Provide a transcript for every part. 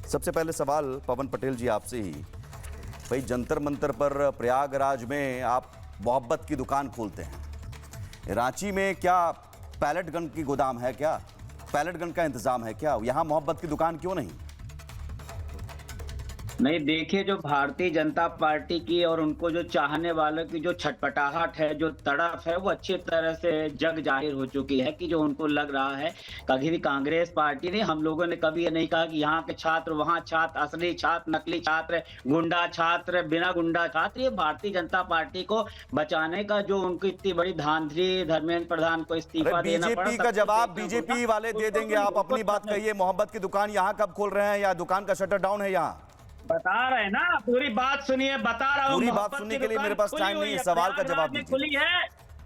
सबसे पहले सवाल पवन पटेल जी आपसे ही, भाई जंतर मंतर पर प्रयागराज में आप मोहब्बत की दुकान खोलते हैं, रांची में क्या पैलेट गन की गोदाम है, क्या पैलेट गन का इंतजाम है क्या, यहाँ मोहब्बत की दुकान क्यों नहीं? नहीं, देखिए, जो भारतीय जनता पार्टी की और उनको जो चाहने वालों की जो छटपटाहट है, जो तड़प है, वो अच्छी तरह से जग जाहिर हो चुकी है कि जो उनको लग रहा है कभी भी कांग्रेस पार्टी ने, हम लोगों ने कभी ये नहीं कहा कि यहाँ के छात्र, वहाँ छात्र, असली छात्र, नकली छात्र, गुंडा छात्र, बिना गुंडा छात्र। ये भारतीय जनता पार्टी को बचाने का जो उनकी इतनी बड़ी धांधली, धर्मेंद्र प्रधान को इस्तीफा देना पड़ा। बीजेपी का जवाब बीजेपी वाले दे देंगे, आप अपनी बात कहिए। मोहब्बत की दुकान यहाँ कब खोल रहे हैं या दुकान का शटर डाउन है? यहाँ बता रहे हैं ना, पूरी बात सुनिए, बता रहा हूँ। पूरी बात सुनने के लिए मेरे पास टाइम नहीं है, सवाल का जवाब दीजिए। खुली है,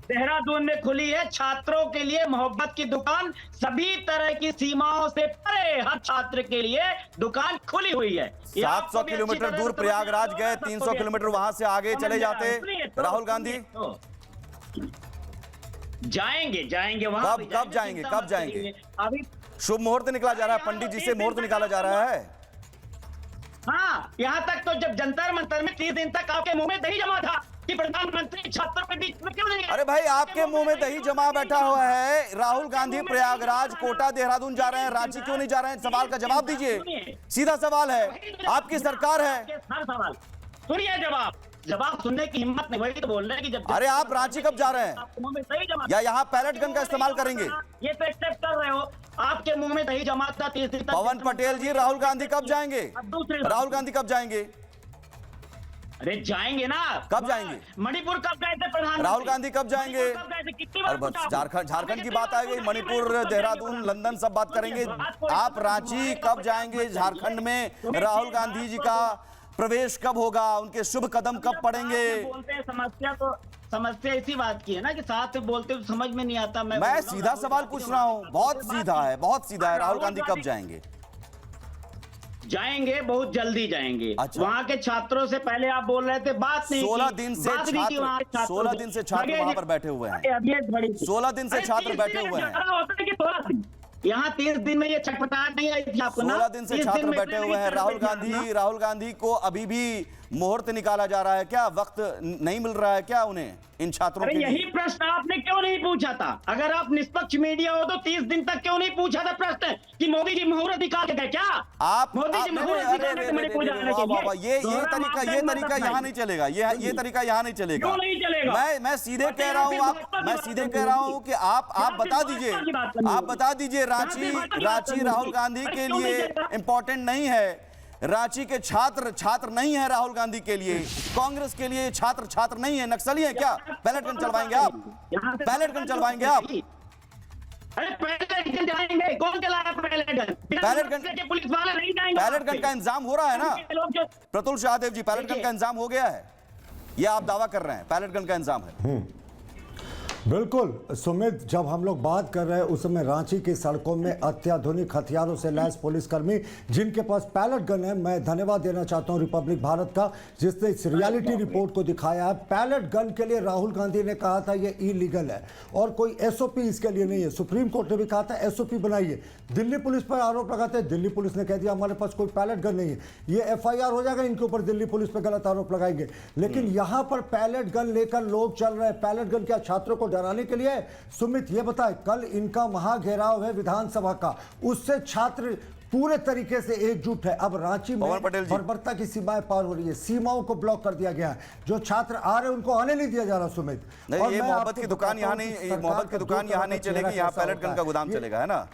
देहरादून में खुली है छात्रों के लिए मोहब्बत की दुकान, सभी तरह की सीमाओं से परे हर छात्र के लिए दुकान खुली हुई है। 700 किलोमीटर दूर प्रयागराज गए, 300 किलोमीटर वहां से आगे चले जाते राहुल गांधी। जाएंगे वहां, कब जाएंगे? अभी शुभ मुहूर्त निकला जा रहा है, पंडित जी से मुहूर्त निकाला जा रहा है। हाँ, यहाँ तक तो जब जंतर मंतर में 30 दिन तक आपके मुंह में दही जमा था कि प्रधानमंत्री छात्रों के बीच में क्यों नहीं? अरे भाई, आपके मुंह में दही जमा बैठा हुआ है। राहुल गांधी प्रयागराज, कोटा, देहरादून जा रहे हैं, रांची क्यों नहीं जा रहे हैं? सवाल का जवाब दीजिए, सीधा सवाल है, आपकी सरकार है। हर सवाल सुनिए, जवाब सुनने की हिम्मत नहीं, वही तो बोल रहे हैं कि जब अरे आप रांची कब जा रहे हैं या यहाँ पैलेट गन का इस्तेमाल करेंगे? ये तो एक्सेप्ट कर रहे हो, आपके मुंह में दही जमा था 30 दिन तक। पवन पटेल जी, राहुल गांधी कब जाएंगे? राहुल गांधी कब जाएंगे? अरे जाएंगे ना। कब जाएंगे? मणिपुर कब गए थे प्रधानमंत्री? राहुल गांधी कब जाएंगे? और बस झारखंड की बात आ गई, मणिपुर, देहरादून, लंदन सब बात करेंगे। आप रांची कब जाएंगे? झारखंड में राहुल गांधी जी का प्रवेश कब होगा? उनके शुभ कदम कब पड़ेंगे? बोलते हैं, समस्या इसी बात की है ना कि साथ में बोलते तो समझ में नहीं आता। मैं सीधा सवाल पूछ रहा हूँ, बहुत सीधा है। राहुल गांधी कब जाएंगे? जाएंगे, बहुत जल्दी जाएंगे। अच्छा। वहाँ के छात्रों से पहले आप बोल रहे थे, बात नहीं 16 दिन से छात्र वहां पर बैठे हुए हैं। 16 दिन से छात्र बैठे हुए हैं। यहाँ 30 दिन में ये छटपटाहट नहीं आई थी आपको ना? 16 दिन से छात्र बैठे हुए हैं। राहुल गांधी को अभी भी मुहूर्त निकाला जा रहा है क्या? वक्त नहीं मिल रहा है क्या उन्हें, इन छात्रों के लिए? यही प्रश्न आपने क्यों नहीं पूछा था? अगर आप निष्पक्ष मीडिया हो तो 30 दिन तक क्यों नहीं पूछा था प्रश्न कि मोदी जी मुहूर्त निकाल के गए क्या? आप मोदी जी मुहूर्त निकाल के मणिपुर जाने के लिए। ये तरीका यहाँ नहीं चलेगा। ये तरीका यहाँ नहीं चलेगा। क्यों नहीं चलेगा? मैं सीधे कह रहा हूँ कि आप बता दीजिए रांची राहुल गांधी के लिए इंपॉर्टेंट नहीं है। रांची के छात्र नहीं है राहुल गांधी के लिए, कांग्रेस के लिए छात्र नहीं है। नक्सली है क्या? पैलेट गन चलवाएंगे आप? पैलेट गन चलवाएंगे आप? अरे पैलेट गन जाएंगे, कौन चलाएगा पैलेट गन? पुलिस वाले नहीं जाएंगे। पैलेट गन का इंतजाम हो रहा है ना प्रतुल शाहदेव जी? पैलेट गन का इंतजाम हो गया है, ये आप दावा कर रहे हैं पैलेट गन का इंतजाम है? बिल्कुल सुमित, जब हम लोग बात कर रहे हैं उस समय रांची की सड़कों में अत्याधुनिक हथियारों से लैस पुलिसकर्मी जिनके पास पैलेट गन है। मैं धन्यवाद देना चाहता हूं रिपब्लिक भारत का जिसने इस रियलिटी रिपोर्ट को दिखाया है। पैलेट गन के लिए राहुल गांधी ने कहा था ये इलीगल है और कोई एसओपी इसके लिए नहीं है। सुप्रीम कोर्ट ने भी कहा था एसओपी बनाइए। दिल्ली पुलिस पर आरोप लगाते हैं, दिल्ली पुलिस ने कह दिया हमारे पास कोई पैलेट गन नहीं है। ये FIR हो जाएगा इनके ऊपर, दिल्ली पुलिस पर गलत आरोप लगाएंगे। लेकिन यहां पर पैलेट गन लेकर लोग चल रहे हैं। पैलेट गन क्या छात्रों को डराने के लिए? सुमित ये बताए, कल इनका महाघेराव है विधानसभा का, उससे छात्र पूरे तरीके से एकजुट है। अब रांची में बर्बरता की सीमाएं पार हो रही है, सीमाओं को ब्लॉक कर दिया गया है। जो छात्र आ रहे हैं उनको आने नहीं दिया जा रहा। सुमित, नहीं, ये मोहब्बत की दुकान यहाँ नहीं चलेगी, यहाँ पैलेट गन का गोदाम चलेगा, है ना?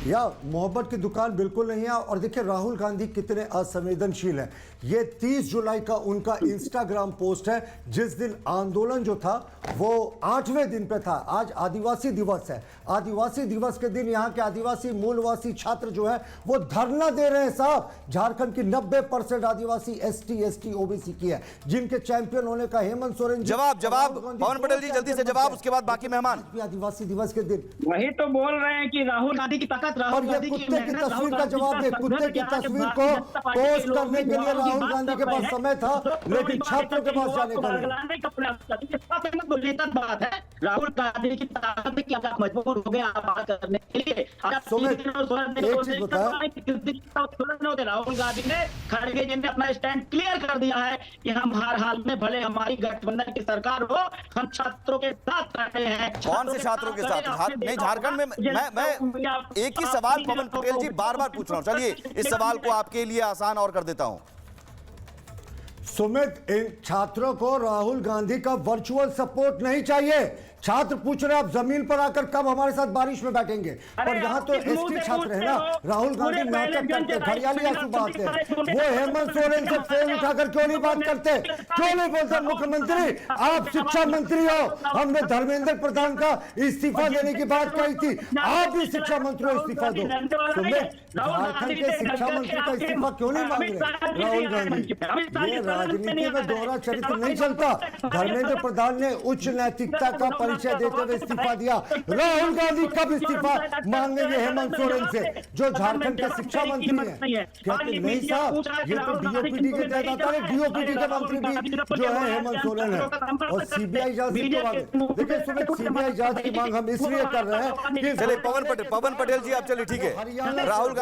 या मोहब्बत की दुकान बिल्कुल नहीं है। और देखिए राहुल गांधी कितने असंवेदनशील हैं। ये 30 जुलाई का उनका इंस्टाग्राम पोस्ट है जिस दिन आंदोलन जो था वो 8वें दिन पे था। आज आदिवासी दिवस है। आदिवासी दिवस के दिन यहाँ के आदिवासी मूलवासी छात्र जो है वो धरना दे रहे हैं। साहब, झारखंड की 90% आदिवासी ST OBC की है, जिनके चैंपियन होने का हेमंत सोरेन। जवाब पवन पटेल जी जल्दी से जवाब, उसके बाद बाकी मेहमान। आदिवासी दिवस के दिन वही तो बोल रहे हैं कि राहुल गांधी की ताकत, और ये कुत्ते की तस्वीर का जवाब दे। कुत्ते की तस्वीर को पोस्ट करने के लिए राहुल गांधी के पास समय था, लेकिन छात्रों के पास जाने का नहीं। बात है राहुल गांधी की ताकत की आप मजबूर हो गए आबाद करने के लिए। सुमित, एक चीज बता, राहुल गांधी ने खड़गे जी ने अपना स्टैंड क्लियर कर दिया है कि हम हर हाल में, भले हमारी गठबंधन की सरकार हो, हम छात्रों के साथ खड़े हैं। कौन से छात्रों के साथ? नहीं, झारखंड में मैं एक ही सवाल पवन पटेल जी बार बार पूछ रहा हूं। चलिए इस सवाल को आपके लिए आसान और कर देता हूं। सुमित, इन छात्रों को राहुल गांधी का वर्चुअल सपोर्ट नहीं चाहिए। छात्र पूछ रहे हैं आप जमीन पर आकर कब हमारे साथ बारिश में बैठेंगे, और यहाँ तो एसटी छात्र है ना। राहुल गांधी नाटक करते, घड़ियाली आंसू बहाते हैं। वो हेमंत सोरेन से फोन उठाकर क्यों नहीं बात करते, क्यों नहीं बोलते मुख्यमंत्री आप शिक्षा मंत्री हो, हमने धर्मेंद्र प्रधान का इस्तीफा देने की बात कही थी, आप भी शिक्षा मंत्री हो, इस्तीफा दो। सुमित, झारखंड के शिक्षा मंत्री का इस्तीफा क्यों नहीं मांग रहे राहुल गांधी? ये राजनीति में दोहरा चरित्र नहीं चलता। धर्मेंद्र प्रधान ने उच्च नैतिकता का परिचय देते हुए इस्तीफा दिया। राहुल गांधी कब इस्तीफा मांगेंगे हेमंत सोरेन से, जो झारखंड के शिक्षा मंत्री हैं? कहते नहीं साहब, ये तो डीओपीटी के तहत आता है, डीओपीटी के मंत्री भी जो है हेमंत सोरेन है। और सीबीआई जांच की मांग, देखिए सुमित, सीबीआई जांच की मांग हम इसलिए कर रहे हैं कि चलिए पवन पटेल जी आप चलिए, ठीक है। राहुल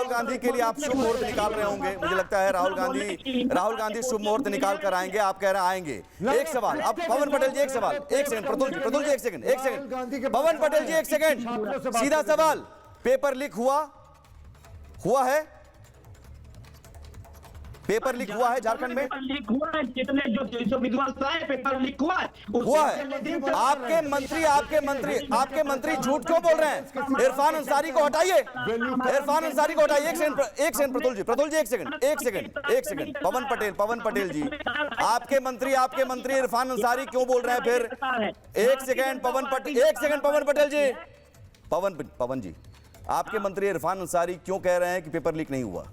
गांधी के लिए आप शुभ मुहूर्त निकाल रहे होंगे, मुझे लगता है राहुल गांधी शुभ मुहूर्त निकाल कर आएंगे। आप कह रहे हैं आएंगे। एक सवाल अब पवन पटेल जी, एक सवाल, एक सेकंड प्रतुल जी, एक सेकंड पवन पटेल जी, एक सेकंड, सीधा सवाल, पेपर लीक हुआ है? पेपर लीक हुआ है झारखंड में? लीक हुआ है, जितने जो विद्वान आए पेपर लीक हुआ है। आपके मंत्री झूठ क्यों बोल रहे हैं? इरफान अंसारी को हटाइए, इरफान अंसारी को हटाइए। एक सेकंड प्रतुल जी, एक सेकंड पवन पटेल जी, आपके मंत्री इरफान अंसारी क्यों बोल रहे हैं फिर? एक सेकंड पवन पटेल जी, पवन जी, आपके मंत्री इरफान अंसारी क्यों कह रहे हैं कि पेपर लीक नहीं हुआ?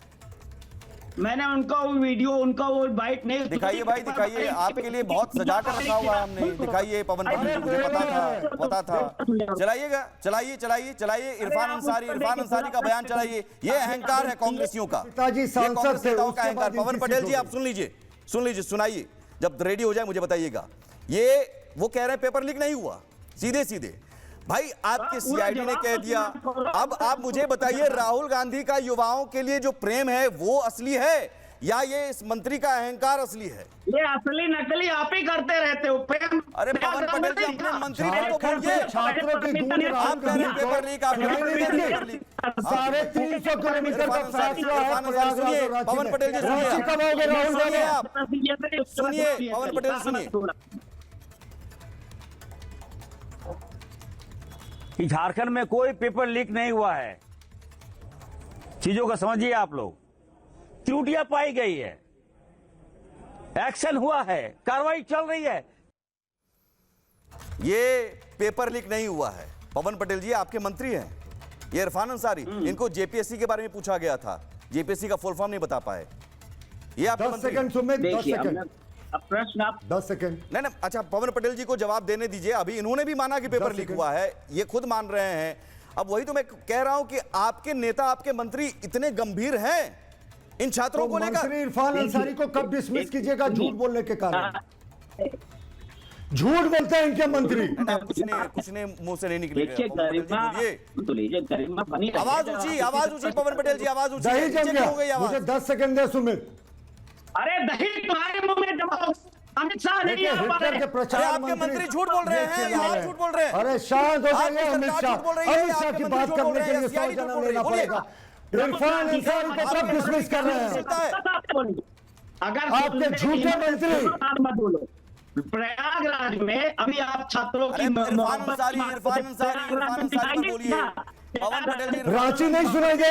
मैंने उनका वो वीडियो, उनका वो बाइट नहीं दिखाइए भाई, दिखाइए, आपके लिए बहुत सजा कर रखा हुआ है हमने। दिखाइए पवन पटेल जी, मुझे पता था। चलाइए इरफान अंसारी का बयान चलाइए। ये अहंकार है कांग्रेसियों का, कांग्रेस नेताओं का अहंकार। पवन पटेल जी आप सुन लीजिए, सुनाइए, जब रेडी हो जाए मुझे बताइएगा। ये वो कह रहे हैं पेपर लीक नहीं हुआ, सीधे भाई आपके सीआईडी ने कह दिया। अब आप मुझे बताइए, राहुल गांधी का युवाओं के लिए जो प्रेम है वो असली है या ये इस मंत्री का अहंकार असली है? ये असली नकली आप ही करते रहते हो। अरे पवन पटेल जी अपने मंत्री को बोलिए। छात्रों की गूंज आप कह रहे हैं पेपर लीक, आप 350 किलोमीटर का फैसला है। पवन पटेल जी रांची कब आओगे राहुल गांधी? आप सुनिए, पवन पटेल सुनिए। कि झारखंड में कोई पेपर लीक नहीं हुआ है। चीजों को समझिए आप लोग, त्रुटियां पाई गई है, एक्शन हुआ है, कार्रवाई चल रही है। ये पेपर लीक नहीं हुआ है। पवन पटेल जी आपके मंत्री हैं, ये इरफान अंसारी, इनको जेपीएससी के बारे में पूछा गया था, जेपीएससी का फुल फॉर्म नहीं बता पाए। ये आपके 10 सेकंड सुमित, 10 सेकंड, प्रश्न आप 10 सेकंड। नहीं, अच्छा पवन पटेल जी को जवाब देने दीजिए। अभी इन्होंने भी माना कि पेपर लीक हुआ है, ये खुद मान रहे हैं। अब वही तो मैं कह रहा हूं कि आपके नेता, आपके मंत्री इतने गंभीर हैं इन छात्रों को लेकर। मंत्री इरफान अंसारी को कब डिसमिस कीजिएगा झूठ बोलने के कारण? झूठ बोलते हैं इनके मंत्री। कुछ ने मुंह से नहीं निकलेगा। आवाज ऊंची पवन पटेल जी, आवाज ऊंची। दही जम गया, मुझे 10 सेकंड दे सुमित। अरे दही तुम्हारे मुंह में जमाओ। अमित शाह नहीं है हिटलर के प्रचार आपके मंत्री झूठ बोल रहे हैं या आप झूठ बोल रहे हैं? अरे शांत हो जाइए अमित शाह की बात करने के लिए 100 जन्म लेना पड़ेगा। इरफान अंसारी को सब डिसमिस कर रहे हैं। अगर आपके झूठे मंत्री प्रयागराज में अभी आप छात्रों की इरफान अंसारी को बोलिए। पवन पटेल जी रांची नहीं सुनाई दे